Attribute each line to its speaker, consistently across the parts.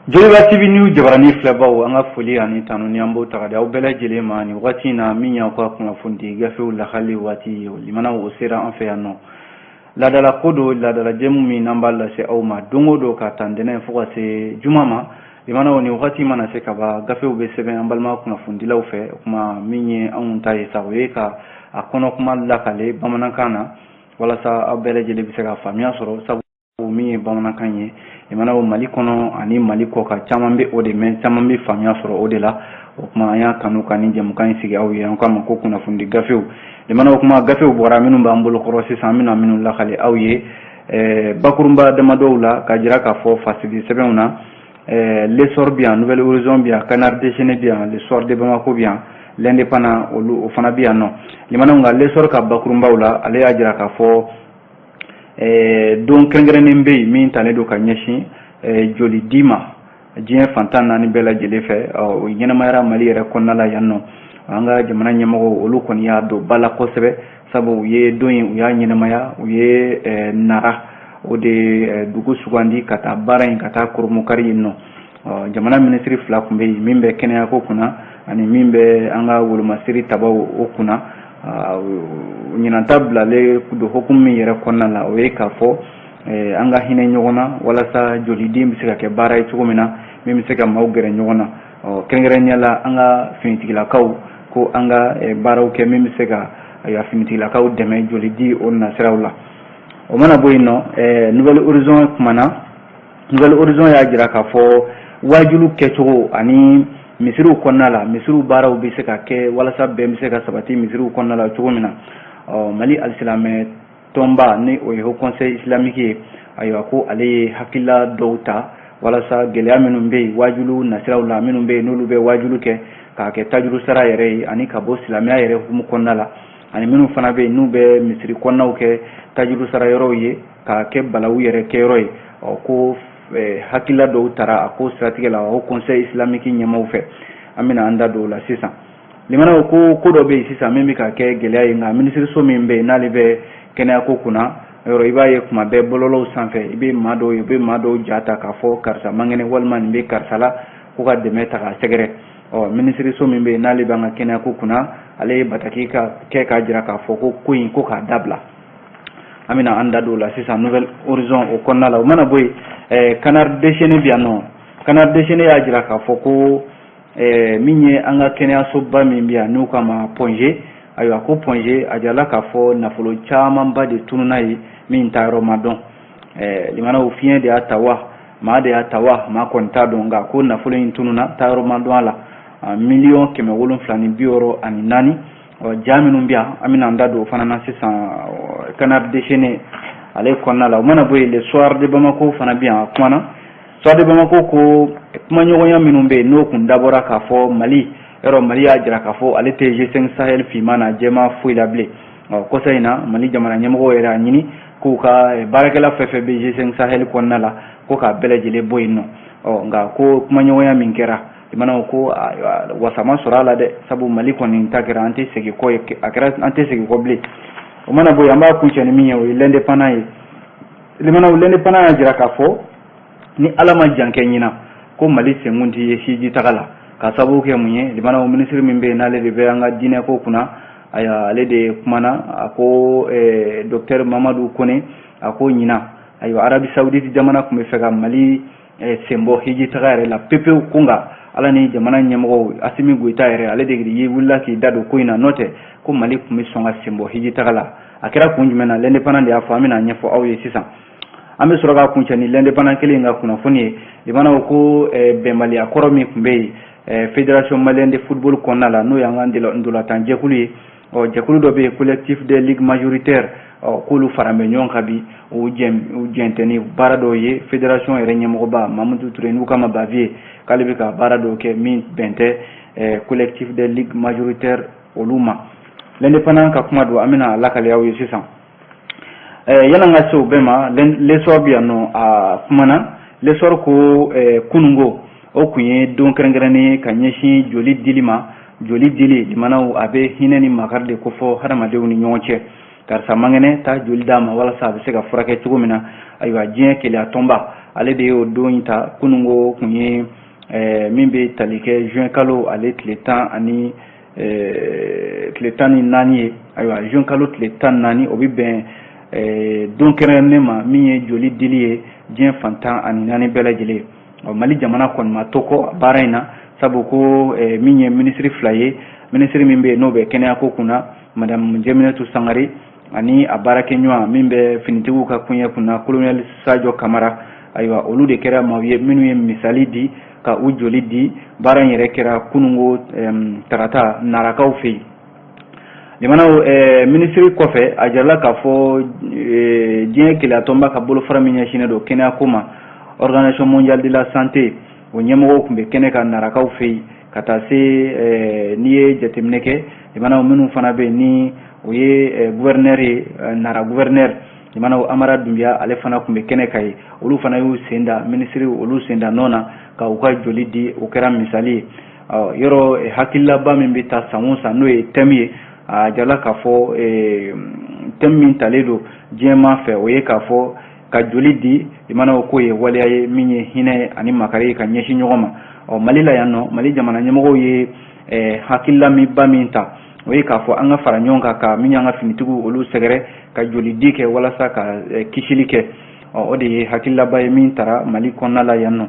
Speaker 1: Joliba TV News jabarani filabaw an ka foli ani tanu ni an b'o ta ka di aw bɛɛ lajɛlen ma ni wagati na min y'aw ka kunnafoni gafew lahali waati limana o sera an fɛ yan nɔ laadala ko do laadala jɛmu min n'an b'a lase aw ma don o don ka tan dɛnɛ fo ka se juma ma limana ni wagati mana se ka ban gafew bɛ sɛbɛn an balima kunnafonidilaw fɛ o kuma min ye anw ta ye sa o ye ka a kɔnɔ kuma lakale bamanankan na walasa aw bɛɛ lajɛlen bɛ se ka faamuya sɔrɔ sabu min ye bamanankan ye limana o Mali kɔnɔ ani Mali kɔ ka caman bɛ o de mɛn caman bɛ faamuya sɔrɔ o de la o kuma an y'a kanu ka ni jɛmukan in sigi aw ye an k'a ma ko kunnafoni gafew limana o kuma gafew bɔra minnu b'an bolo kɔrɔ sisan an bɛna minnu lakale aw ye bakurunba damadɔw la ka jira k'a fɔ fasigi sɛbɛnw na l'essor bi yan Nouvelle Horizon bi yan Canard déchaîné bi yan le soir de Bamako bi yan l'indépendant olu o fana bi yan nɔ limana nka l'essor ka bakurunbaw la ale y'a jira k'a fɔ don kɛrɛnkɛrɛnnen bɛ yen min talen don ka ɲɛsin joli di ma diɲɛ fantan naani bɛɛ lajɛlen fɛ o ɲɛnamayara Mali yɛrɛ kɔnɔna la yan nɔ an ka jamana ɲɛmɔgɔw olu kɔni y'a don ba la kosɛbɛ sabu u ye don in u y'a ɲɛnamaya u ye nara o de dugu sugandi ka taa baara in ka taa koromokari yen nɔ jamana minisiri fila tun bɛ yen min bɛ kɛnɛyako kunna ani min bɛ an ka wolomasiri tabaw o kunna ɲinanta bilalen don hukumu min yɛrɛ kɔnɔna la o ye k'a fɔ an ka hinɛ ɲɔgɔn na walasa joliden bɛ se ka kɛ baara ye cogo min na min bɛ se ka maaw gɛrɛ ɲɔgɔn na kɛrɛnkɛrɛnnenya la an ka finitigilakaw ko an ka baaraw kɛ min bɛ se ka finitigilakaw dɛmɛ jolidi o nasiraw la o mana bɔ yen nɔ Nouvelle Horizon kumana Nouvelle Horizon y'a jira k'a fɔ wajulu kɛcogo ani misiriw kɔnɔna la misiriw baaraw bɛ se ka kɛ walasa bɛn bɛ se ka sabati misiriw kɔnɔna la cogo min na Mali alisilamɛ tɔnba ni o ye Haut Conseil islamique ye ayiwa ko ale ye hakilila dɔw ta walasa gɛlɛya minnu bɛ yen wajulu nasiraw la minnu bɛ yen n'olu bɛ wajulu kɛ k'a kɛ tajuru sara yɛrɛ ye ani ka bɔ silamɛya yɛrɛ hukumu kɔnɔna la ani minnu fana bɛ yen n'u bɛ misiri kɔnɔnaw kɛ tajuru sara yɔrɔw ye k'a kɛ balawu yɛrɛ kɛyɔrɔ ye ko hakilila dɔw taara a ko siratigɛ la Haut Conseil islamique ɲɛmaaw fɛ an bɛna an da don o la sisan limana ko dɔ bɛ yen sisan min bɛ ka kɛ gɛlɛya ye nka minisiriso min bɛ yen n'ale bɛ kɛnɛyako kunna yɔrɔ i b'a ye kuma bɛɛ bɔlɔlɔw sanfɛ i bɛ maa dɔw ye u bɛ maa dɔw ja ta k'a fɔ karisa mangɛnɛ walima nin bɛ karisa la ko ka dɛmɛ ta k'a sɛgɛrɛ minisiriso min bɛ yen n'ale b'an ka kɛnɛyako kunna ale ye bataki kɛ k'a jira k'a fɔ ko in ko k'a dabila an bɛna an da don o la sisan Nouvelle Horizon o kɔnɔna la o mana bɔ yen Canard déchaîné bi yan nɔ Canard déchaîné y'a jira k'a fɔ ko min ye an ka kɛnɛyasoba min bɛ yan n'u k'a ma Ponge ayiwa ko Ponge a jirala k'a fɔ nafolo camanba de tununa ye min ta yɔrɔ ma dɔn limana o fiɲɛ de y'a ta wa maa de y'a ta wa maa kɔni t'a dɔn nka ko nafolo in tununa ta yɔrɔ ma dɔn a la miliyɔn 774 ja minnu bɛ yan an bɛna an da don o fana na sisan Canard déchaîné ale kɔnɔna la o mana bɔ yen le soir de Bamako fana bɛ yan a kumana soir de Bamako ko kumaɲɔgɔnya minnu bɛ yen n'o kun dabɔra k'a fɔ Mali yɔrɔ Mali y'a jira k'a fɔ ale tɛ G5 Sahel finman na jɛma foyi la bilen kɔsa in na Mali jamana ɲɛmɔgɔw yɛrɛ a ɲini k'u ka baarakɛla fɛn fɛn bɛ G5 Sahel kɔnɔna la ko k'a bɛɛ lajɛlen bɔ yen nɔ nka ko kumaɲɔgɔnya min kɛra limana ko wasama sɔrɔ a la dɛ sabu Mali kɔni ta kɛra an tɛ segin kɔ ye a kɛra an tɛ segin kɔ bilen o mana bɔ yen an b'a kuncɛ ni min ye o ye l'indépendant ye limana l'indépendant y'a jira k'a fɔ ni Ala ma jan kɛ ɲina ko Mali senkun tɛ ye hiji taga la ka sababu kɛ mun ye limana o minisiri min bɛ yen n'ale de bɛ an ka diinɛ ko kunna ale de kumana a ko docteur Mamadou Kone a ko ɲina ayiwa Arabi Saoudite jamana tun bɛ fɛ ka Mali senbɔ hiji taga yɛrɛ la pepewu ko nka Ala ni jamana ɲɛmɔgɔw Asimi Goïta yɛrɛ ale de ye wulila k'i da don ko in na n'o tɛ ko Mali tun bɛ sɔn ka senbɔ hiji taga la a kɛra kun jumɛn na l'indépendant de y'a fɔ an bɛna ɲɛfɔ aw ye sisan an bɛ sɔrɔ k'a kuncɛ ni l'indépendant kelen ka kunnafoni ye limana ko bɛnbaliya kɔrɔ min tun bɛ yen Fédération Malienne de Football kɔnɔna la n'o y'an ka ndolantan jɛkulu ye jɛkulu dɔ bɛ yen collectif des ligues majoritaires k'olu fara bɛ ɲɔgɔn kan bi u jɛntɛ ni baara dɔw ye fédération yɛrɛ ɲɛmɔgɔba Mamadou Touré n'u kama Bavier k'ale bɛ ka baara dɔw kɛ min bɛn tɛ collectif des ligues majoritaires olu ma l'indépendant ka kuma don an bɛna lakale aw ye sisan yan'an ka se o bɛɛ ma l'essor bɛ yan nɔ a kumana l'essor ko kunungo o kun ye don kɛrɛnkɛrɛnnen ka ɲɛsin joli dili ma joli dili limanaw a bɛ hinɛ ni makari de kofɔ hadamadenw ni ɲɔgɔn cɛ karisa mangene taa joli d'a ma walasa a bɛ se ka furakɛ cogo min na ayiwa diɲɛ Keleya tɔnba ale de y'o don in ta kunungo kun ye min bɛ tali kɛ juin kalo ale tile 14 ye ayiwa juin kalo tile 14 o bɛ bɛn don kɛrɛnnen ma min ye joli dili ye diɲɛ fantan ani 4 bɛɛ lajɛlen Mali jamana kɔni ma to kɔ baara in na sabu ko min ye ministre 2 ye ministre min bɛ n'o bɛ kɛnɛya ko kunna madame Jeminatu Sangare ani a baarakɛɲɔgɔn min bɛ finitigiw ka kuɲɛ kunna colonel Sajo Kamara ayiwa olu de kɛra maaw ye minnu ye misali di ka u joli di baara in yɛrɛ kɛra kunungo tarata narakaw fɛ yen limanaw ministre kɔfɛ a jarala k'a fɔ diɲɛ Keleya tɔnba ka bolofara min ɲɛsinnen don kɛnɛya ko ma Organisation mondiale de la santé o ɲɛmɔgɔw tun bɛ kɛnɛ ka narakaw fɛ yen ka taa se n'i ye jateminɛ kɛ limanaw minnu fana bɛ ni o ye gouverneur ye nara gouverneur limanaw Amara Dunbiya ale fana tun bɛ kɛnɛ ka ye olu fana y'u sen da ministre olu sen da nɔ na ka u ka joli di o kɛra misali ye yɔrɔ hakililaba min bɛ ta san o san n'o ye thème ye a jarala k'a fɔ thème min talen don diɲɛma fɛ o ye k'a fɔ ka joli di limanaw ko ye waleya ye min ye hinɛ ani makari ka ɲɛsin ɲɔgɔn ma Mali la yan nɔ Mali jamana ɲɛmɔgɔw ye hakilila min ba min ta o ye k'a fɔ an ka fara ɲɔgɔn kan ka min y'an ka finitigiw olu sɛgɛrɛ ka joli di kɛ walasa ka kisili kɛ o de ye hakililaba ye min taara Mali kɔnɔna la yan nɔ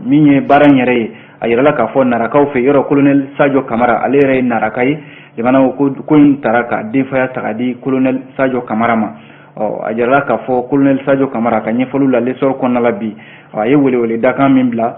Speaker 1: min ye baara in yɛrɛ ye a yirala k'a fɔ narakaw fɛ yɔrɔ colonel Sajo Kamara ale yɛrɛ ye naraka ye limanaw ko in taara ka denfaya ta ka di colonel Sajo Kamara ma a jarala k'a fɔ colonel Sajo Kamara ka ɲɛfɔliw la lesɔrɔ kɔnɔna la bi a ye welewele dakan min bila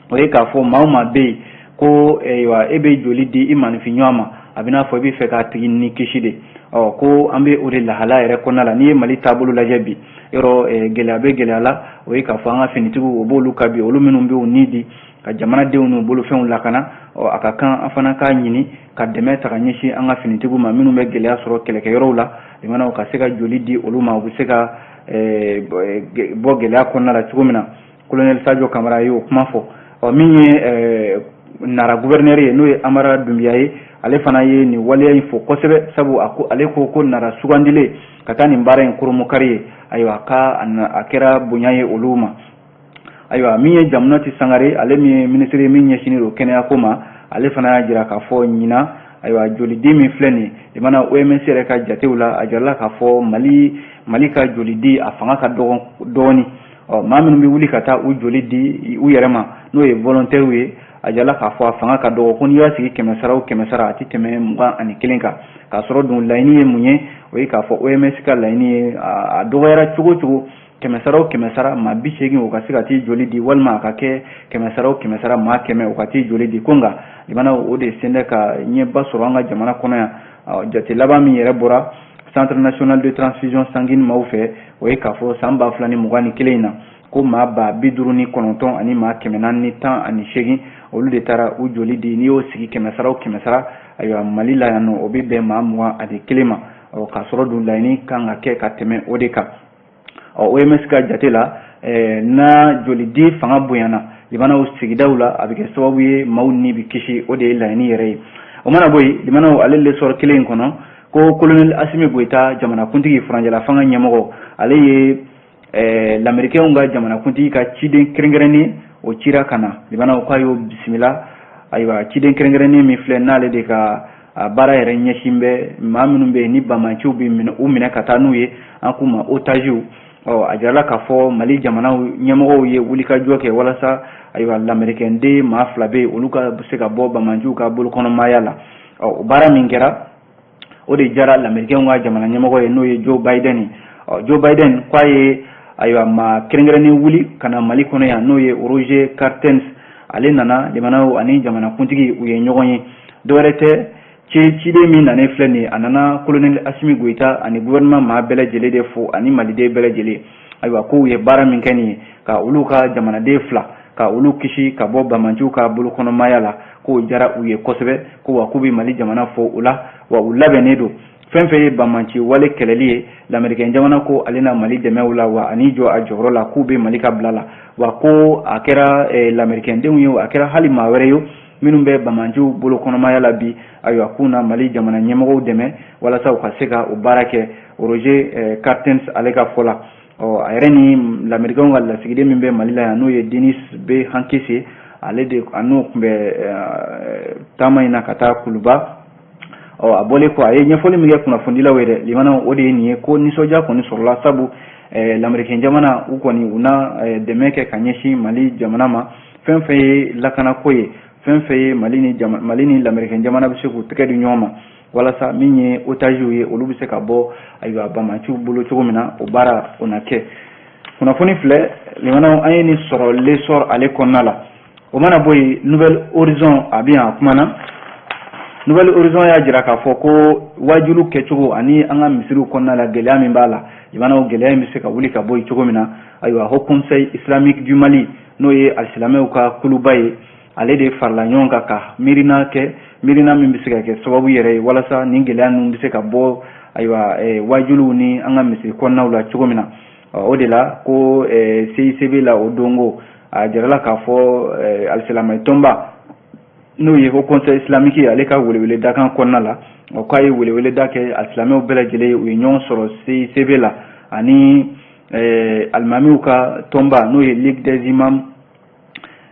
Speaker 1: o ye k'a fɔ maa o maa bɛ yen ko e bɛ joli di i manifin ɲɔgɔn ma a bɛ n'a fɔ i bɛ fɛ k'a tigi ni kisi de ko an bɛ o de lahala yɛrɛ kɔnɔna la n'i ye Mali taabolo lajɛ bi yɔrɔ gɛlɛya bɛ gɛlɛya la o ye k'a fɔ an ka finitigiw o b'olu ka bi olu minnu bɛ u ni di ka jamanadenw n'u bolofɛnw lakana a ka kan an fana k'a ɲini ka dɛmɛ ta ka ɲɛsin an ka finitigiw ma minnu bɛ gɛlɛya sɔrɔ kɛlɛkɛyɔrɔw la limanaw ka se ka joli di olu ma u bɛ se ka bɔ gɛlɛya kɔnɔna la cogo min na colonel Sajo Kamara ye o kuma fɔ min ye nara gouverneur ye n'o ye Amara Dunbiya ye ale fana ye nin waleya in fɔ kosɛbɛ sabu ale ko nara sugandile ka taa nin baara in koromokari ye ayiwa a kɛra bonya ye olu ma ayiwa min ye Jamunati Sangare ale min ye ministre ye min ɲɛsinnen don kɛnɛya ko ma ale fana y'a jira k'a fɔ ɲina ayiwa joli di min filɛ nin ye mana OMS yɛrɛ ka jatew la a jarala k'a fɔ Mali ka joli di a fanga ka dɔgɔn dɔɔni maa minnu bɛ wuli ka taa u joli di u yɛrɛ ma n'o ye volontaire ye a jarala k'a fɔ a fanga ka dɔgɔ ko n'i y'a sigi 100 sara o 100 sara a tɛ tɛmɛ 21 kan k'a sɔrɔ dun laɲini ye mun ye o ye k'a fɔ OMS ka laɲini ye a dɔgɔyara cogo cogo 100 sara o 100 sara maa 80 o ka se ka t'i joli di walima a ka kɛ 100 sara o 100 sara maa 100 o ka t'i joli di ko nka limanaw o de sen tɛ ka ɲɛba sɔrɔ an ka jamana kɔnɔ yan jate laban min yɛrɛ bɔra Centre national de transfusion sanguine maaw fɛ o ye k'a fɔ san 2021 in na ko maa 59 ani maa 418 olu de taara u joli di n'i y'o sigi 100 sara o 100 sara ayiwa Mali la yan nɔ o bɛ bɛn maa 21 ma k'a sɔrɔ dun laɲini kan ka kɛ ka tɛmɛ o de kan OMS ka jate la na joli di fanga bonyana limanaw sigidaw la a bɛ kɛ sababu ye maaw ni bɛ kisi o de ye laɲini yɛrɛ ye o mana bɔ yen limanaw ale lesɔrɔ kelen in kɔnɔ ko colonel Asimi Goita jamanakuntigi Furanjɛla fanga ɲɛmɔgɔ ale ye lamɛrikɛnw ka jamanakuntigi ka ciden kɛrɛnkɛrɛnnen o cira ka na limanaw k'a y'o bisimila ayiwa ciden kɛrɛnkɛrɛnnen min filɛ n'ale de ka baara yɛrɛ ɲɛsin bɛ maa minnu bɛ yen ni bamanciw bɛ u minɛ ka taa n'u ye an k'u ma otages a jarala k'a fɔ Mali jamanaw ɲɛmɔgɔw ye wulikajɔ kɛ walasa ayiwa lamɛrikɛnden maa 2 bɛ yen olu ka se ka bɔ bamanciw ka bolokɔnɔmaya la o baara min kɛra o de jara lamɛrikɛnw ka jamana ɲɛmɔgɔ ye n'o ye Joe Biden Joe Biden k'a ye ayiwa maa kɛrɛnkɛrɛnnen wuli ka na Mali kɔnɔ yan n'o ye Roger Carstens ale nana limanaw ani jamanakuntigi u ye ɲɔgɔn ye dɔwɛrɛ tɛ ciden min nanen filɛ nin ye a nana colonel Asimi Goita ani gouvernement maa bɛɛ lajɛlen de fo ani maliden bɛɛ lajɛlen ayiwa k'u ye baara min kɛ nin ye ka olu ka jamanaden 2 ka olu kisi ka bɔ bamanciw ka bolokɔnɔmaya la k'o jara u ye kosɛbɛ ko wa k'u bɛ Mali jamana fo u la wa u labɛnnen don fɛn fɛn ye bamanci wale kɛlɛli ye lamɛrikɛn jamana ko ale na Mali dɛmɛw la wa ani jɔ a jɔyɔrɔ la k'u bɛ Mali ka bila la wa ko a kɛra lamɛrikɛndenw ye a kɛra hali maa wɛrɛ ye minnu bɛ bamanjiw bolo kɔnɔmaya la bi ayiwa k'u na Mali jamana ɲɛmɔgɔw dɛmɛ walasa u ka se ka o baara kɛ. Roger Carstens ale ka fɔ la a yɛrɛ ni lamɛrikɛnw ka lasigiden min bɛ Mali la yan n'o ye Denis B. Hankese ale de n'o tun bɛ taama in na ka taa Kuluba a bɔlen kɔ a ye ɲɛfɔli min kɛ kunnafonidilaw ye dɛ limanaw o de ye nin ye ko nisɔndiya kɔni sɔrɔla sabu lamɛrikɛn jamana u kɔni u na dɛmɛ kɛ ka ɲɛsin Mali jamana ma fɛn fɛn ye lakanako ye fɛn fɛn ye Mali ni lamɛrikɛn jamana bɛ se k'u tɛgɛ di ɲɔgɔn ma walasa min ye otages ye olu bɛ se ka bɔ ayiwa bamaciw bolo cogo min na o baara o na kɛ. Kunnafoni filɛ limanaw an ye nin sɔrɔ lesɔr ale kɔnɔna la o mana bɔ yen Nouvelle Horizon a bɛ yan a kuma na Nouvelle Horizon y'a jira k'a fɔ ko wajulu kɛcogo ani an ka misiriw kɔnɔna la gɛlɛya min b'a la limanaw gɛlɛya in bɛ se ka wuli ka bɔ yen cogo min na ayiwa Haut Conseil Islamique du Mali n'o ye alisilamɛw ka kuluba ye ale de farala ɲɔgɔn kan ka miirina min bɛ se ka kɛ sababu yɛrɛ ye walasa nin gɛlɛya ninnu bɛ se ka bɔ ayiwa wajuluw ni an ka misiri kɔnɔnaw la cogo min na o de la ko CICB la o dongo a jarala k'a fɔ alisilamɛ tɔnba n'o ye Haut Conseil Islamique ale ka welewele dakan kɔnɔna la k'a ye welewele da kɛ alisilamɛw bɛɛ lajɛlen u ye ɲɔgɔn sɔrɔ CICB la ani alimamiw ka tɔnba n'o ye Ligue des imams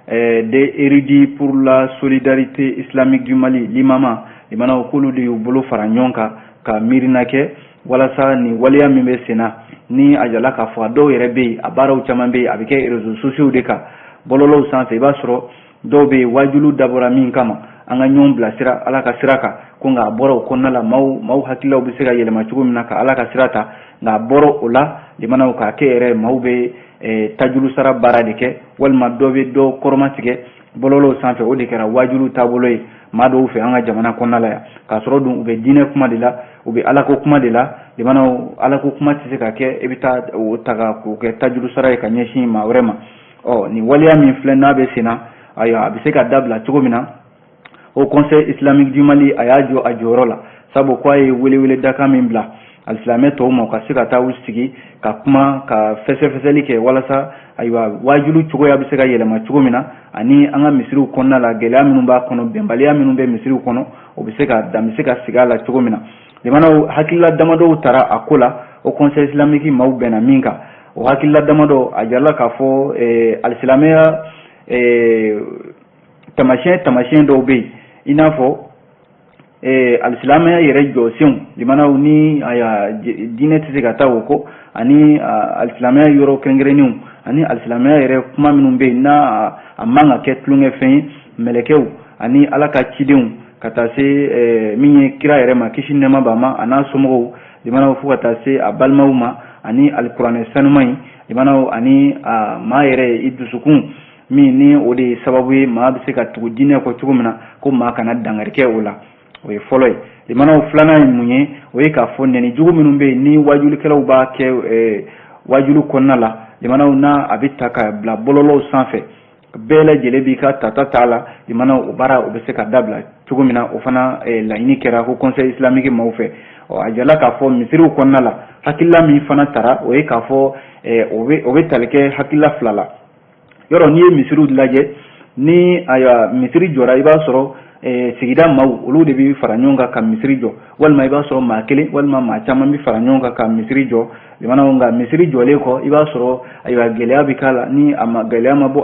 Speaker 1: des érudits pour la solidarité islamique du Mali limama limanaw k'olu de y'u bolo fara ɲɔgɔn kan ka miirina kɛ walasa ni waleya min bɛ sen na ni a jala k'a fɔ a dɔw yɛrɛ bɛ yen a baaraw caman bɛ yen a bɛ kɛ réseaux sociaux de kan bɔlɔlɔw sanfɛ i b'a sɔrɔ dɔw bɛ yen wajulu dabɔra min kama an ka ɲɔgɔn bilasira ala ka sira kan ko nka a bɔra o kɔnɔna la maaw hakililaw bɛ se ka yɛlɛma cogo min na ka ala ka sira ta nka a bɔra o la limanaw k'a kɛ yɛrɛ maaw bɛ tajulu sara baara de kɛ walima dɔ bɛ dɔ kɔrɔma tigɛ bɔlɔlɔw sanfɛ o de kɛra wajulu taabolo ye maa dɔw fɛ an ka jamana kɔnɔna la yan k'a sɔrɔ dun u bɛ diinɛ kuma de la u bɛ alako kuma de la limanaw alako kuma tɛ se ka kɛ i bɛ taa o ta k'o kɛ tajulu sara ye ka ɲɛsin maa wɛrɛ ma nin waleya min filɛ n'a bɛ sen na ayiwa a bɛ se ka dabila cogo min na Haut Conseil Islamique du Mali a y'a jɔ a jɔyɔrɔ la sabu k'a ye welewele dakan min bila alisilamɛ tɔw ma u ka se ka taa u sigi ka kuma ka fɛsɛfɛsɛli kɛ walasa ayiwa wajulu cogoya bɛ se ka yɛlɛma cogo min na ani an ka misiriw kɔnɔna la gɛlɛya minnu b'a kɔnɔ bɛnbaliya minnu bɛ misiriw kɔnɔ o bɛ se ka sigi a la cogo min na limanaw hakilila damadɔw taara a ko la Haut Conseil Islamique maaw bɛnna min kan o hakilila damadɔ a jarala k'a fɔ alisilamɛya tamasiyɛn dɔw bɛ yen i n'a fɔ alisilamɛya yɛrɛ jɔsenw limanaw ni diinɛ tɛ se ka taa o kɔ ani alisilamɛya yɔrɔ kɛrɛnkɛrɛnnenw ani alisilamɛya yɛrɛ kuma minnu bɛ yen n'a a man ka kɛ tulonkɛfɛn ye mɛlɛkɛw ani ala ka cidenw ka taa se min ye kira yɛrɛ ma kisi nɛɛma b'a ma a n'a somɔgɔw limanaw fo ka taa se a balimaw ma ani alikuranɛ sanuma in limanaw ani maa yɛrɛ i dusukun min ni o de ye sababu ye maa bɛ se ka tugu diinɛ kɔ cogo min na ko maa kana dangari kɛ o la o ye fɔlɔ ye limanaw filanan ye mun ye o ye k'a fɔ nɛni jugu minnu bɛ yen ni wajulikɛlaw b'a kɛ wajulu kɔnɔna la limanaw n'a a bɛ ta ka bila bɔlɔlɔw sanfɛ bɛɛ lajɛlen b'i ka tata t'a la limanaw o baara o bɛ se ka dabila cogo min na o fana laɲini kɛra Haut Conseil Islamique maaw fɛ a jala k'a fɔ misiriw kɔnɔna la hakilila min fana tara o ye k'a fɔ o bɛ tali kɛ hakilila fila la yɔrɔ n'i ye misiriw lajɛ ni ayiwa misiri jɔra i b'a sɔrɔ sigida maaw olu de bɛ fara ɲɔgɔn kan ka misiri jɔ walima i b'a sɔrɔ maa kelen walima maa caman bɛ fara ɲɔgɔn kan ka misiri jɔ limanaw nka misiri jɔlen kɔ i b'a sɔrɔ ayiwa gɛlɛya bɛ k'a la ni gɛlɛya ma bɔ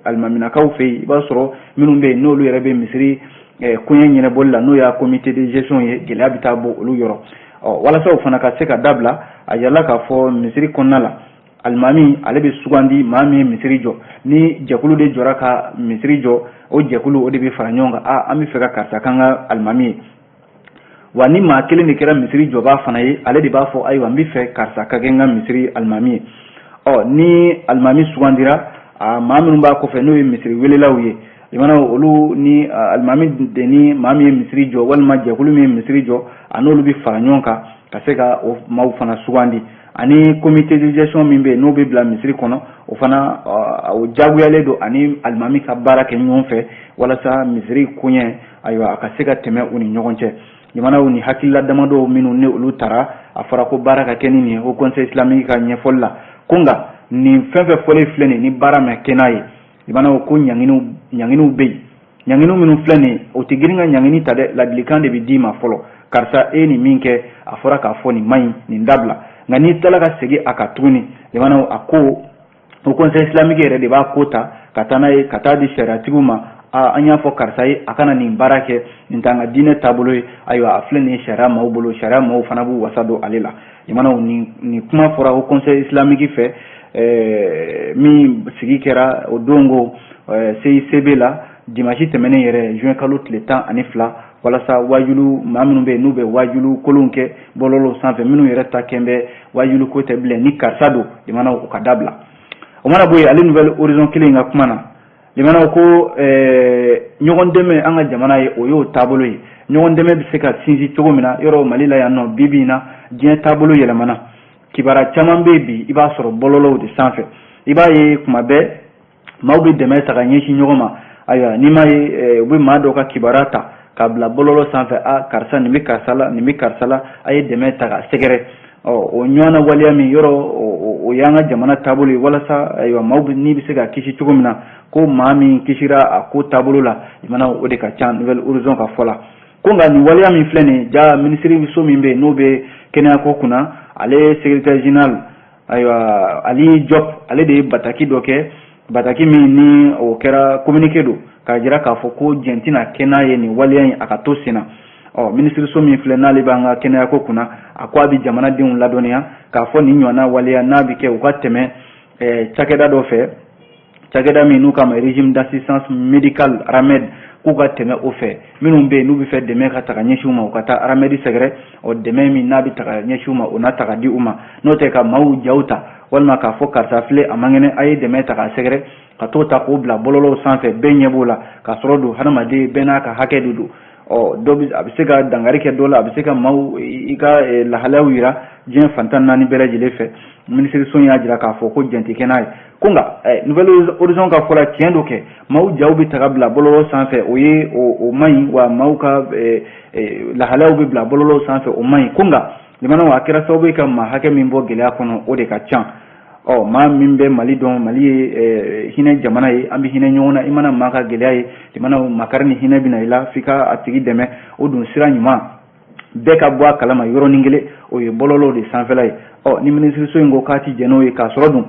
Speaker 1: alimaminakaw fɛ yen i b'a sɔrɔ minnu bɛ yen n'olu yɛrɛ bɛ misiri koɲɛ ɲɛnabɔli la n'o y'a comité de gestion ye gɛlɛya bɛ taa bɔ olu yɔrɔ walasa o fana ka se ka dabila a yala k'a fɔ misiri kɔnɔna la alimami ale bɛ sugandi maa min ye misiri jɔ ni jɛkulu de jɔra ka misiri jɔ o jɛkulu o de bɛ fara ɲɔgɔn kan an bɛ fɛ ka karisa k'an ka alimami ye wa ni maa kelen de kɛra misiri jɔbaa fana ye ale de b'a fɔ ayiwa n bɛ fɛ karisa ka kɛ n ka misiri alimami ye ni alimami sugandira maa minnu b'a kɔfɛ n'o ye misiri welelaw ye limanaw olu ni alimami de ni maa min ye misiri jɔ walima jɛkulu min ye misiri jɔ a n'olu bɛ fara ɲɔgɔn kan ka se ka o maaw fana sugandi ani comité de gestion min bɛ yen n'o bɛ bila misiri kɔnɔ o fana o jagoyalen don ani alimami ka baara kɛ ɲɔgɔn fɛ walasa misiri koɲɛ ayiwa a ka se ka tɛmɛ u ni ɲɔgɔn cɛ limanaw ni hakilila damadɔw minnu ni olu taara a fɔra ko baara ka kɛ ni nin ye Haut Conseil Islamique ka ɲɛfɔli la ko nka nin fɛn fɛn fɔlen filɛ nin ni baara ma kɛ n'a ye limanaw ko ɲanginiw bɛ yen ɲangini minnu filɛ nin o tɛ girin ka ɲangini ta dɛ ladilikan de bɛ d'i ma fɔlɔ karisa e ni min kɛ a fɔra k'a fɔ nin man ɲi nin dabila nka n'i tilala ka segin a kan tuguni limanaw a ko o conseil islamique yɛrɛ de b'a ko ta ka taa n'a ye ka taa di sariyatigiw ma an y'a fɔ karisa ye a kana nin baara kɛ nin t'an ka diinɛ taabolo ye ayiwa a filɛ nin ye sariya maaw bolo sariya maaw fana b'u wasa don ale la limanaw nin kuma fɔra o conseil islamique fɛ min sigi kɛra o dongo CICB la dimanche tɛmɛnen yɛrɛ juin kalo tile 12 walasa wajulu maa minnu bɛ yen n'u bɛ wajulu kolonw kɛ bɔlɔlɔw sanfɛ minnu yɛrɛ ta kɛn bɛ wajulu ko tɛ bilen ni karisa don limanaw o ka dabila o mana bɔ yen ale nouvelle horizon kelen ka kuma na limanaw ko ɲɔgɔn dɛmɛ an ka jamana ye o y'o taabolo ye ɲɔgɔn dɛmɛ bɛ se ka sinsin cogo min na yɔrɔ Mali la yan nɔ bi na diɲɛ taabolo yɛlɛmana kibaruya caman bɛ bi i b'a sɔrɔ bɔlɔlɔw de sanfɛ i b'a ye kuma bɛɛ maaw bɛ dɛmɛ ta ka ɲɛsin ɲɔgɔn ma ayiwa n'i ma ye u bɛ maa dɔw ka kibaruya ta k'a bila bɔlɔlɔ sanfɛ karisa nin bɛ karisa la nin bɛ karisa la a ye dɛmɛ ta ka sɛgɛrɛ o ɲɔgɔnna waleya min yɔrɔ o y'an ka jamana taabolo ye walasa ayiwa maaw n'i bɛ se ka kisi cogo min na ko maa min kisira a ko taabolo la limanaw o de ka ca nouvelle horizon ka fɔ la ko nka nin waleya min filɛ nin ja minisiriso min bɛ yen n'o bɛ kɛnɛya ko kunna ale secrétaire général ayiwa Ali Diop ale de ye bataki dɔ kɛ bataki min ni o kɛra communiqué don k'a jira k'a fɔ ko jɛn tɛna kɛ n'a ye nin waleya in a ka to sen na minisiriso min filɛ n'ale b'an ka kɛnɛya ko kunna a ko a bɛ jamanadenw ladɔnniya k'a fɔ nin ɲɔgɔnna waleya n'a bɛ kɛ u ka tɛmɛ cakɛda dɔ fɛ cakɛda min n'u k'a ma régime d'assistance médicale RAMED k'u ka tɛmɛ o fɛ minnu bɛ yen n'u bɛ fɛ dɛmɛ ka taga ɲɛsin u ma u ka taa RAMED sɛgɛrɛ dɛmɛ min n'a bɛ taga ɲɛsin u ma o n'a taga di u ma n'o tɛ ka maaw jaw ta walima k'a fɔ karisa filɛ a man kɛnɛ a ye dɛmɛ ta k'a sɛgɛrɛ ka t'o ta k'o bila bɔlɔlɔw sanfɛ bɛɛ ɲɛ b'o la k'a sɔrɔ don hadamaden bɛɛ n'a ka hakɛ de don dɔ a bɛ se ka dangari kɛ dɔ la a bɛ se ka maaw i ka lahalayaw yira diɲɛ fantan naani bɛɛ lajɛlen fɛ minisiriso y'a jira k'a fɔ ko jɛn tɛ kɛ n'a ye ko nka nouvelle horizon ka fɔ la tiɲɛ dɔ kɛ maaw jaw bɛ taga bila bɔlɔlɔ sanfɛ o ye o man ɲi wa maaw ka lahalayaw bɛ bila bɔlɔlɔw sanfɛ o man ɲi ko nka limanaw a kɛra sababu ye ka maa hakɛ min bɔ gɛlɛya kɔnɔ o de ka ca maa min bɛ Mali dɔn Mali ye hinɛ jamana ye an bɛ hinɛ ɲɔgɔn na i mana maa ka gɛlɛya ye limanaw makari ni hinɛ bɛ na i la f'i ka a tigi dɛmɛ o dun sira ɲuman bɛɛ ka bɔ a kalama yɔrɔnin kelen o ye bɔlɔlɔw de sanfɛla ye ni minisiriso in ko k'a ti jɛn n'o ye k'a sɔrɔ dun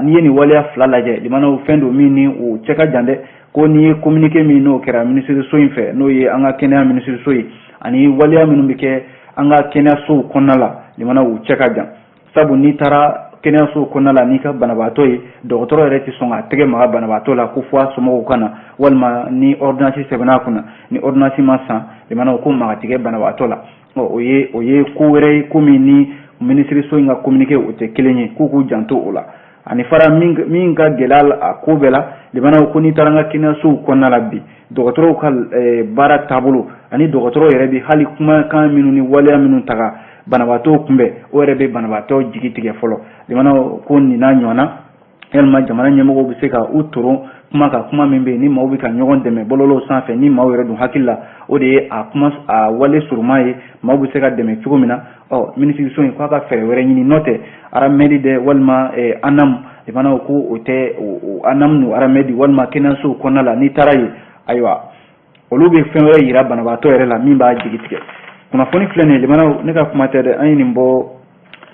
Speaker 1: n'i ye nin waleya fila lajɛ limanaw fɛn don min ni o cɛ ka jan dɛ ko n'i ye communiqué min n'o kɛra minisiriso in fɛ n'o ye an ka kɛnɛya minisiriso ye ani waleya minnu bɛ kɛ an ka kɛnɛyasow kɔnɔna la limanaw o cɛ ka jan sabu n'i taara kɛnɛyaso kɔnɔna la n'i ka banabaatɔ ye dɔgɔtɔrɔ yɛrɛ tɛ sɔn ka tɛgɛ maga banabaatɔ la ko fɔ a somɔgɔw ka na walima ni ordonnance sɛbɛnna kunna ni ordonnance ma san limanaw ko maga tigɛ banabaatɔ la o ye ko wɛrɛ ye ko min ni minisiriso in ka communiqué o tɛ kelen ye k'u janto o la ani fara min ka gɛlɛya a ko bɛɛ la limanaw ko n'i taara an ka kɛnɛyasow kɔnɔna la bi dɔgɔtɔrɔw ka baara taabolo ani dɔgɔtɔrɔ yɛrɛ bɛ hali kumakan minnu ni waleya minnu taga banabaatɔw kunbɛn o yɛrɛ bɛ banabaatɔ jigi tigɛ fɔlɔ limanaw ko nin n'a ɲɔgɔnna yalima jamana ɲɛmɔgɔw bɛ se ka u toron kuma ka kuma min bɛ yen ni maaw bɛ ka ɲɔgɔn dɛmɛ bɔlɔlɔw sanfɛ ni maaw yɛrɛ dun hakili la o de ye a wale suruma ye maaw bɛ se ka dɛmɛ cogo min na minisiriso in k'a ka fɛɛrɛ wɛrɛ ɲini n'o tɛ aramɛdi dɛ walima anam limanaw ko o tɛ anam nu aramɛdi walima kɛnɛyasow kɔnɔna la n'i taara yen ayiwa olu bɛ fɛn wɛrɛ yira banabaatɔ yɛrɛ la min b'a jigi tigɛ kunnafoni filɛ nin ye limanaw ne ka kuma tɛ dɛ an ye nin bɔ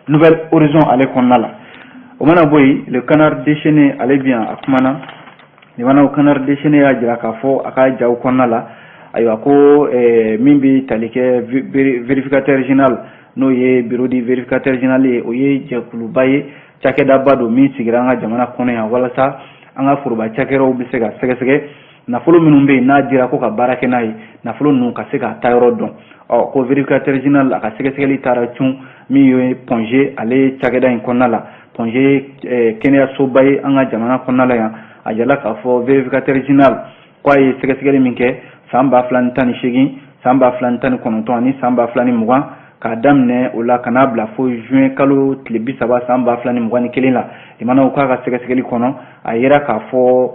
Speaker 1: nouvelle horizon ale kɔnɔna la o mana bɔ yen le canard déchaîné ale bi yan a kumana limanaw canard déchaîné y'a jira k'a fɔ a ka jaw kɔnɔna la ayiwa ko min bɛ tali kɛ vérificateur général n'o ye bureau du vérificateur général ye o ye jɛkuluba ye cakɛdaba don min sigira an ka jamana kɔnɔ yan walasa an ka foroba cakɛdaw bɛ se ka sɛgɛsɛgɛ nafolo minnu bɛ yen n'a dira ko ka baara kɛ n'a ye nafolo ninnu ka se ka taa yɔrɔ dɔn ko vérificateur général a ka sɛgɛsɛgɛli taara cun min ye Ponge ale cakɛda in kɔnɔna la Ponge kɛnɛyasoba ye an ka jamana kɔnɔna la yan a jala k'a fɔ vérificateur général k'a ye sɛgɛsɛgɛli min kɛ san 2018 san 2019 ani san 2020 k'a daminɛ o la ka n'a bila fo juin kalo tile 30 san 2021 la limanaw k'a ka sɛgɛsɛgɛli kɔnɔ a yera k'a fɔ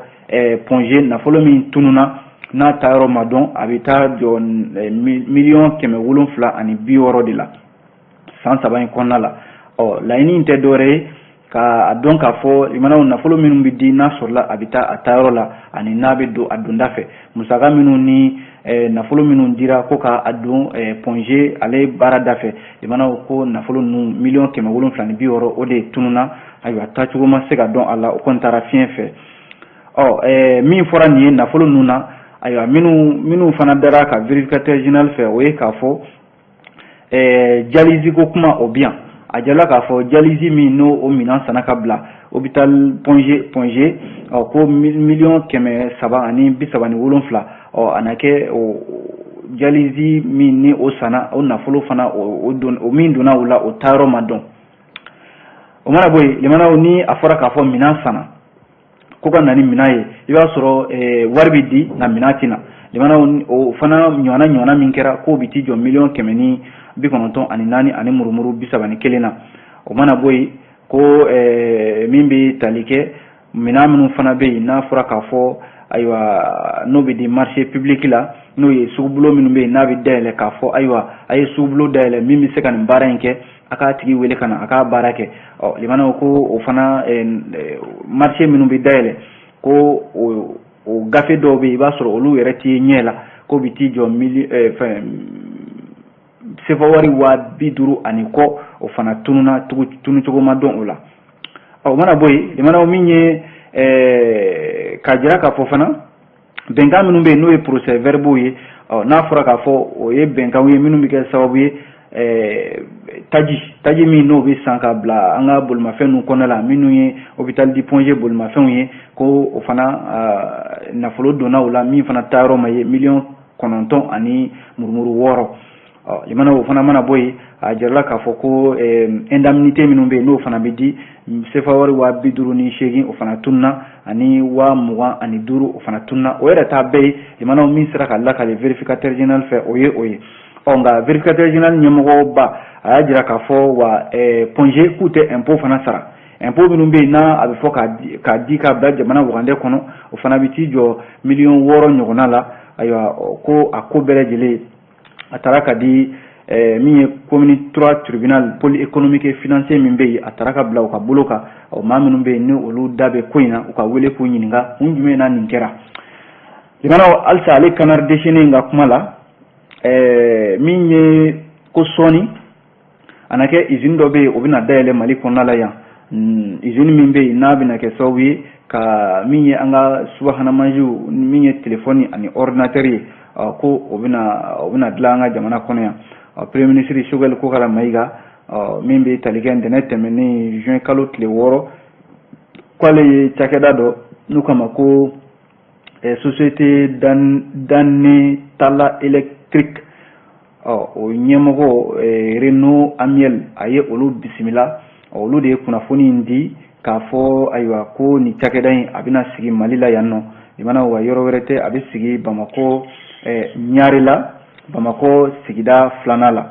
Speaker 1: Ponge nafolo min tununa n'a ta yɔrɔ ma dɔn a bɛ taa jɔ $760,000 de la san 3 in kɔnɔna la laɲini in tɛ dɔwɛrɛ ye ka a dɔn k'a fɔ limanaw nafolo minnu bɛ di n'a sɔrɔla a bɛ taa a taayɔrɔ la ani n'a bɛ don a donda fɛ musaka minnu ni nafolo minnu dira ko ka a don ponge ale baara da fɛ limanaw ko nafolo ninnu $770 o de tununa ayiwa taacogo ma se ka dɔn a la o kɔni taara fiɲɛ fɛ min fɔra nin ye nafolo ninnu na ayiwa minnu fana dara ka vérificateur général fɛ o ye k'a fɔ dialyse ko kuma o bi yan a jala k'a fɔ dialyse min n'o o minɛn sanna ka bila hôpital ponge ko $1,337,000 a na kɛ dialyse min ni o sanna o nafolo fana o min donna o la o taayɔrɔ ma dɔn o mana bɔ yen limanaw ni a fɔra k'a fɔ minɛn sanna ko ka na ni minɛn ye i b'a sɔrɔ wari bɛ di nka minɛn tɛ na limanaw o fana ɲɔgɔnna min kɛra k'o bɛ t'i jɔ $1,994 ani murumuru 31 na o mana bɔ yen ko min bɛ tali kɛ minɛn minnu fana bɛ yen n'a fɔra k'a fɔ ayiwa n'o bɛ di marché public la n'o ye sugubulo minnu bɛ yen n'a bɛ dayɛlɛ k'a fɔ ayiwa a ye sugubulo dayɛlɛ min bɛ se ka nin baara in kɛ a k'a tigi wele ka na a k'a baara kɛ limanaw ko o fana marché minnu bɛ dayɛlɛ ko o gafe dɔw bɛ yen i b'a sɔrɔ olu yɛrɛ t'i ɲɛ la ko bɛ t'i jɔ sefa wari 50,000 kɔ o fana tunucogo ma dɔn o la o mana bɔ yen limanaw min ye k'a jira k'a fɔ fana bɛnkan minnu bɛ yen n'o ye procès verbaux ye n'a fɔra k'a fɔ o ye bɛnkanw ye minnu bɛ kɛ sababu ye taji min n'o bɛ san ka bila an ka bolimafɛn ninnu kɔnɔ la minnu ye hôpital di Ponge bolimafɛnw ye ko o fana nafolo donna o la min fana taayɔrɔ ma ye $9 ani murumuru 6 limanaw o fana mana bɔ yen a jarala k'a fɔ ko indemnité minnu bɛ yen n'o fana bɛ di sefa wari 58,000 o fana tununa ani 25,500 o fana tununa o yɛrɛ t'a bɛɛ ye limanaw min sera ka lakale vérificateur général fɛ o ye nka vérificateur général ɲɛmɔgɔba a y'a jira k'a fɔ wa Ponge k'u tɛ impôt fana sara impôt minnu bɛ yen n'a a bɛ fɔ k'a di k'a bila jamana wagande kɔnɔ o fana bɛ t'i jɔ $6,000,000 ɲɔgɔnna la ayiwa ko a ko bɛɛ lajɛlen a taara ka di min ye commune 3 tribunal polyéconomique et financier min bɛ yen a taara ka bila u ka bolo kan maa minnu bɛ yen ni olu da bɛ ko in na u ka wele k'u ɲininka kun jumɛn na nin kɛra limanaw halisa ale canard déchaîné ka kuma la min ye ko sɔɔni a na kɛ usine dɔ bɛ yen o bɛna dayɛlɛ Mali kɔnɔna la yan usine min bɛ yen n'a bɛna kɛ sababu ye ka min ye an ka subahana mansiw min ye téléphone ani ordinateur ye ko o bɛna dilan an ka jamana kɔnɔ yan premier ministre Choguel Kokara Mayiga min bɛ tali kɛ ntɛnɛn tɛmɛnen juin kalo tile 6 k'ale ye cakɛda dɔ n'u kama ko société d'Anetala électrique o ɲɛmɔgɔ Renaud Amiel a ye olu bisimila olu de ye kunnafoni in di k'a fɔ ayiwa ko nin cakɛda in a bɛna sigi Mali la yan nɔ limanaw wa yɔrɔ wɛrɛ tɛ a bɛ sigi Bamako Ɲare la Bamako sigida 2nan la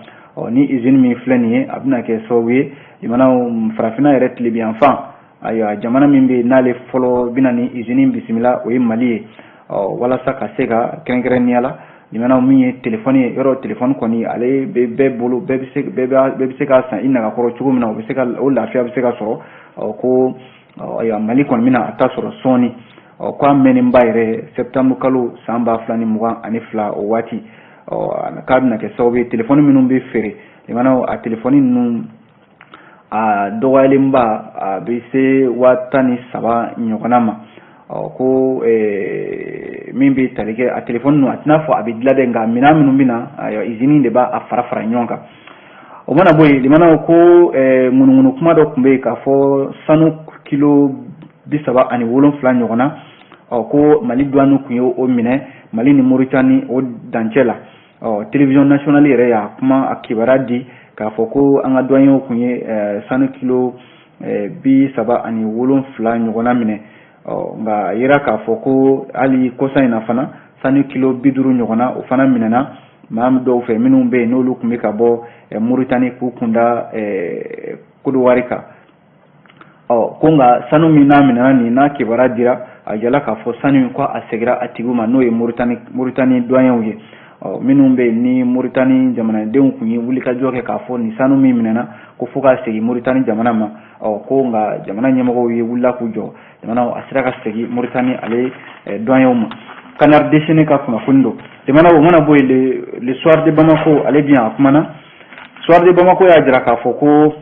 Speaker 1: ni usine min filɛ nin ye a bɛna kɛ sababu ye limanaw farafinna yɛrɛ tilebiyanfan ayiwa jamana min bɛ n'ale fɔlɔ bɛna ni usine bisimila o ye Mali ye walasa ka se ka kɛrɛnkɛrɛnnenya la limanaw min ye téléphone ye yɔrɔ téléphone kɔni ale bɛɛ bolo bɛɛ bɛ se k'a san i nagakɔrɔ cogo min na o lafiya bɛ se ka sɔrɔ ko ayiwa Mali kɔni bɛna a ta sɔrɔ sɔɔni k'a mɛnnenba yɛrɛ septembre kalo san 2022 o waati k'a bɛna kɛ sababu ye téléphone minnu bɛ feere limanaw a téléphone ninnu a dɔgɔyalenba a bɛ se 13 ɲɔgɔnna ma ko min bɛ tali kɛ a téléphone ninnu a tɛna fɔ a bɛ dilan dɛ nka minɛn minnu bɛ na usine de b'a fara ɲɔgɔn kan o mana bɔ yen limanaw ko ŋunuŋunu kuma dɔ tun bɛ yen k'a fɔ sanu kilo 37 ɲɔgɔnna ko Mali douane tun ye o minɛ Mali ni Mauritanie o dancɛ la télévision nationale yɛrɛ y'a kuma a kibaruya di k'a fɔ ko an ka douaniers tun ye sanu kilo 37 ɲɔgɔnna minɛ nka a yera k'a fɔ ko hali kɔsa in na fana sanu kilo 50 ɲɔgɔnna o fana minɛna maa dɔw fɛ minnu bɛ yen n'olu tun bɛ ka bɔ Mauritanie k'u kunda Kodowari kan ko nka sanu min n'a minɛna nin n'a kibaruya dira a jala k'a fɔ sanu ko a segira a tigiw ma n'o ye Mauritanie douaniers ye minnu bɛ ni Mauritanie jamanadenw kun ye wulikajɔ kɛ k'a fɔ ni sanu min minɛna ko fo ka segin Mauritanie jamana ma ko nka jamana ɲɛmɔgɔw ye wulila k'u jɔ jamana a sera ka segin Mauritanie ale doyenw ma. Canard déchaîné ka kunnafoni don jamana o mana bɔ yen le soir de Bamako ale bi yan a kumana soir de Bamako y'a jira k'a fɔ ko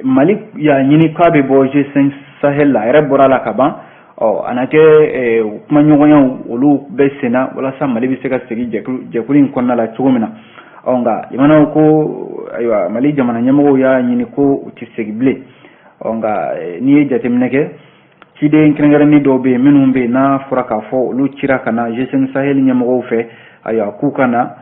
Speaker 1: Mali y'a ɲini k'a bɛ bɔ G5 Sahel la a yɛrɛ bɔra la ka ban a na kɛ kuma ɲɔgɔnyaw olu bɛ senna walasa Mali bɛ se ka segin jɛkulu in kɔnɔna la cogo min na nka jamanaw ko ayiwa Mali jamana ɲɛmɔgɔw y'a ɲini ko u tɛ segin bilen nka n'i ye jateminɛ kɛ ciden kɛrɛnkɛrɛnnin dɔw bɛ yen minnu bɛ yen n'a fɔra k'a fɔ olu cira ka na G5 Sahel ɲɛmɔgɔw fɛ ayiwa k'u ka na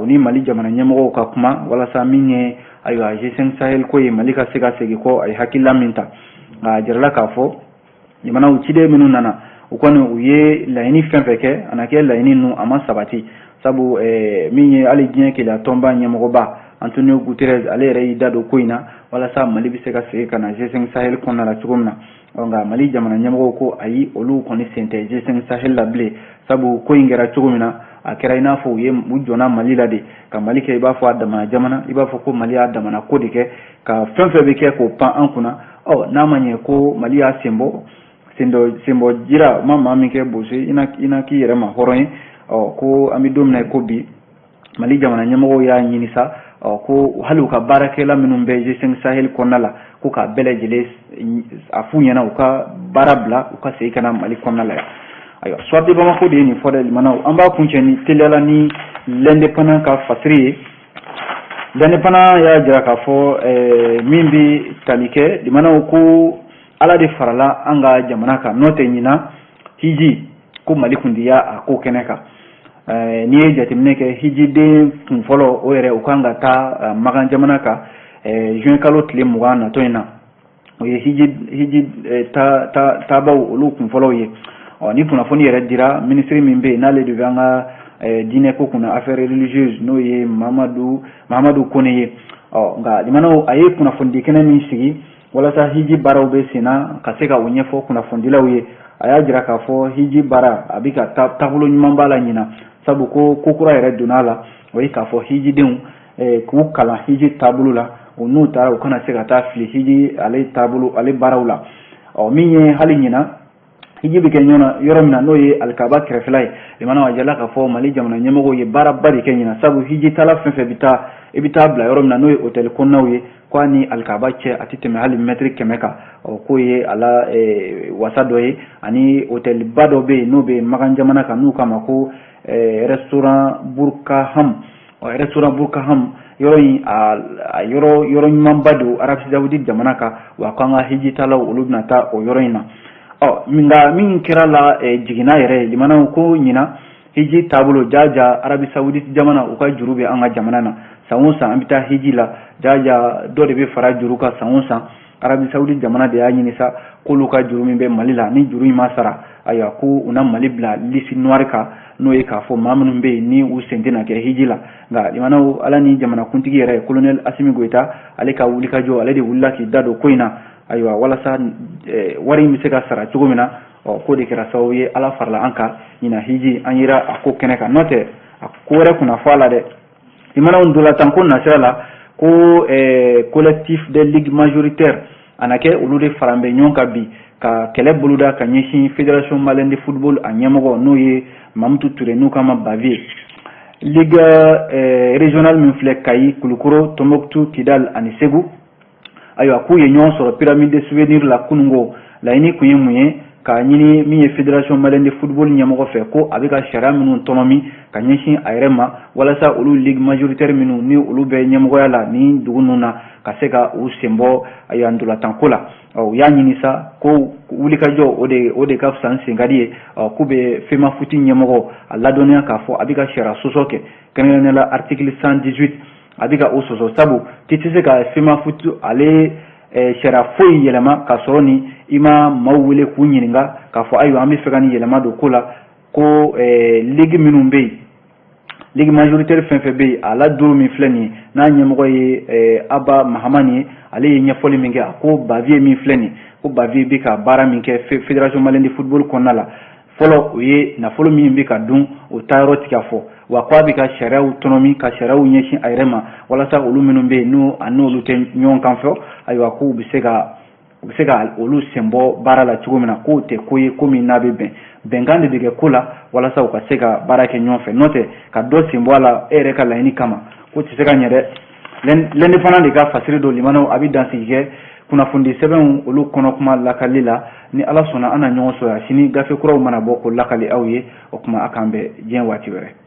Speaker 1: u ni Mali jamana ɲɛmɔgɔw ka kuma walasa min ye ayiwa G5 Sahel ko ye Mali ka se ka segin kɔ a ye hakilila min ta nka a jirala k'a fɔ jamanaw ciden minnu nana u kɔni u ye laɲini fɛn fɛn kɛ a na kɛ laɲini ninnu a ma sabati sabu min ye hali diɲɛ kelenya tɔnba ɲɛmɔgɔba Antonio Guterres ale yɛrɛ y'i da don ko in na walasa Mali bɛ se ka segin ka na G5 Sahel kɔnɔna la cogo min na nka Mali jamana ɲɛmɔgɔw ko ayi olu kɔni sen tɛ G5 Sahel la bilen sabu ko in kɛra cogo min na a kɛra i n'a fɔ u jɔnna Mali la de ka Mali kɛ i b'a fɔ a damana jamana i b'a fɔ ko Mali y'a damana ko de kɛ ka fɛn fɛn bɛ kɛ k'o pan an kunna n'a ma ɲɛ ko Mali y'a senbɔ jira ma maa min kɛ boso i na k'i yɛrɛ ma hɔrɔn ye ko an bɛ don min na ko bi Mali jamana ɲɛmɔgɔw y'a ɲini sa ko hali u ka baarakɛla minnu bɛ G5 Sahel kɔnɔna la ko k'a bɛɛ lajɛlen a f'u ɲɛna u ka baara bila u ka segin ka na Mali kɔnɔna la ayiwa soir de Bamako de ye nin fɔ dɛ limanaw an b'a kuncɛ ni teliyala ni l'indépendant ka fasiri ye l'indépendant y'a jira k'a fɔ min bɛ tali kɛ limanaw ko Ala de farala an ka jamana kan n'o tɛ ɲina hiji ko Mali kundi y'a a ko kɛnɛ kan n'i ye jateminɛ kɛ hijiden kun fɔlɔ o yɛrɛ u kan ka taa Magan jamana kan juin kalo tile 20 natɔ in na o ye hiji taabaw olu kun fɔlɔw ye ni kunnafoni yɛrɛ dira ministre min bɛ yen n'ale de bɛ an ka diinɛ ko kunna affaire religieuse n'o ye Mahamadu Kone ye nka limanaw a ye kunnafoni kɛnɛ min sigi walasa hiji baaraw bɛ senna ka se ka o ɲɛfɔ kunnafonidilaw ye a y'a jira k'a fɔ hiji baara a bɛ ka taabolo ɲuman b'a la ɲina sabu ko kura yɛrɛ donna a la o ye k'a fɔ hijidenw k'u kalan hiji taabolo la n'u taara u kana se ka taa fili hiji ale taabolo ale baaraw la min ye hali ɲina hiji bɛ kɛ yɔrɔ min na n'o ye alikaba kɛrɛfɛla ye limanaw a jala k'a fɔ Mali jamana ɲɛmɔgɔw ye baaraba de kɛ ɲina sabu hiji taala fɛn fɛn i bɛ taa bila yɔrɔ min na n'o ye hôtel kɔnɔnaw ye ko ni alikaba cɛ a tɛ tɛmɛ hali mètre 100 kan k'o ye a la wasa dɔ ye ani hôtel ba dɔ bɛ yen n'o bɛ Magan jamana kan n'u k'a ma ko restaurant Burkaham yɔrɔ in a yɔrɔ ɲumanba don Arabie Saoudite jamana kan wa k'an ka hiji taalaw olu bɛna taa o yɔrɔ in na nka min kɛra la jiginna yɛrɛ limanaw ko ɲina hiji taabolo jaja Arabie Saoudite jamana u ka juru bɛ an ka jamana na san o san an bɛ taa hiji la jaja dɔ de bɛ fara juru kan san o san Arabie Saoudite jamana de y'a ɲini sa k'olu ka juru min bɛ Mali la ni juru in ma sara ayiwa ko u na Mali bila liste noire kan n'o ye k'a fɔ maa minnu bɛ yen ni u sen tɛna kɛ hiji la nka limanaw ala ni jamanakuntigi yɛrɛ colonel Assimi Goïta ale ka wulikajɔ ale de wulila k'i da don ko in na ayiwa walasa wari in bɛ se ka sara cogo min na ko de kɛra sababu ye ala farala an kan ɲina hiji an yera a ko kɛnɛ kan n'o tɛ a ko wɛrɛ kunna fɔ a la dɛ limanaw ndolantan ko nasira la ko collectif des ligues majoritaires a na kɛ olu de fara bɛ ɲɔgɔn kan bi ka kɛlɛ boloda ka ɲɛsin fédération malienne de football a ɲɛmɔgɔ n'o ye Mamutu Ture n'u kama Bavier ligue régionale min filɛ Kayi Kulukoro Tombouctou Kidal ani Segu ayiwa k'u ye ɲɔgɔn sɔrɔ pyramide de souvenir la kunungo laɲini kun ye mun ye ka ɲini min ye fédération malienne de football ɲɛmɔgɔ fɛ ko a bɛ ka sariya minnu tɔnɔmi ka ɲɛsin a yɛrɛ ma walasa olu ligue majoritaire minnu ni olu bɛ ɲɛmɔgɔya la ni dugu ninnu na ka se ka u senbɔ ndolantanko la u y'a ɲini sa ko wulikajɔ o de ka fisa n sen ka di ye k'u bɛ FEMA foot ɲɛmɔgɔ a ladɔnniya k'a fɔ a bɛ ka sariya sɔsɔ kɛ kɛrɛnkɛrɛnnenya la article 118 a bɛ ka o sɔsɔ sabu k'i tɛ se ka FEMA foot ale sariya foyi yɛlɛma ka sɔrɔ ni i ma maaw wele k'u ɲininka k'a fɔ ayiwa an bɛ fɛ ka nin yɛlɛma don ko la ko ligue minnu bɛ yen ligue majoritaire fɛn fɛn bɛ yen a la duuru min filɛ nin ye n'a ɲɛmɔgɔ ye Aba Mahamani ye ale ye ɲɛfɔli min kɛ a ko Bavier min filɛ nin ye ko Bavier bɛ ka baara min kɛ fédération malienne de football kɔnɔna la fɔlɔ o ye nafolo min bɛ ka dun o taayɔrɔ tigɛ fɔ wa k'a bɛ ka sariyaw tɔnɔmi ka sariyaw ɲɛsin a yɛrɛ ma walasa olu minnu bɛ yen n'olu tɛ ɲɔgɔn kan fɛ ayiwa k'u bɛ se ka olu sen bɔ baara la cogo min na k'o tɛ ko ye ko min n'a bɛ bɛnkan de bɛ kɛ ko la walasa u ka se ka baara kɛ ɲɔgɔn fɛ n'o tɛ ka dɔ sen bɔ a la e yɛrɛ ka laɲini kama k'o tɛ se ka ɲɛ dɛ l'indépendant de ka fasiri dɔ limanaw a bɛ dansigi kɛ kunnafoni sɛbɛnw olu kɔnɔ kuma lakali la ni ala sɔnna an na ɲɔgɔn sɔrɔ sini gafe kuraw mana bɔ ko lakali aw ye o kuma a k'an bɛn diɲɛ waati wɛrɛ